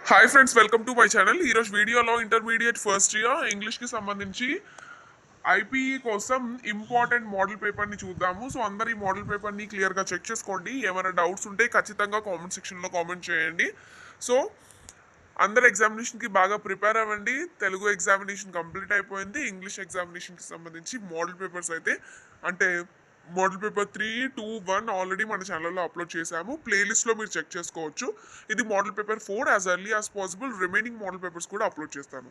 Hi friends, welcome to my channel. ఈరోజు వీడియోలో intermediate first year ఇంగ్లీష్కి సంబంధించి ఐపీఈ కోసం ఇంపార్టెంట్ మోడల్ పేపర్ని చూద్దాము. సో అందరు ఈ మోడల్ పేపర్ని క్లియర్గా చెక్ చేసుకోండి. ఏమైనా డౌట్స్ ఉంటే ఖచ్చితంగా కామెంట్ సెక్షన్లో కామెంట్ చేయండి. సో అందరు ఎగ్జామినేషన్కి బాగా ప్రిపేర్ అవ్వండి. తెలుగు ఎగ్జామినేషన్ కంప్లీట్ అయిపోయింది. ఇంగ్లీష్ ఎగ్జామినేషన్కి సంబంధించి మోడల్ పేపర్స్ అయితే అంటే మోడల్ పేపర్ 3, 2, 1 ఆల్రెడీ మన ఛానల్లో అప్లోడ్ చేశాము. ప్లేలిస్ట్లో మీరు చెక్ చేసుకోవచ్చు. ఇది model paper 4 as early as possible remaining model papers కూడా అప్లోడ్ చేస్తాను.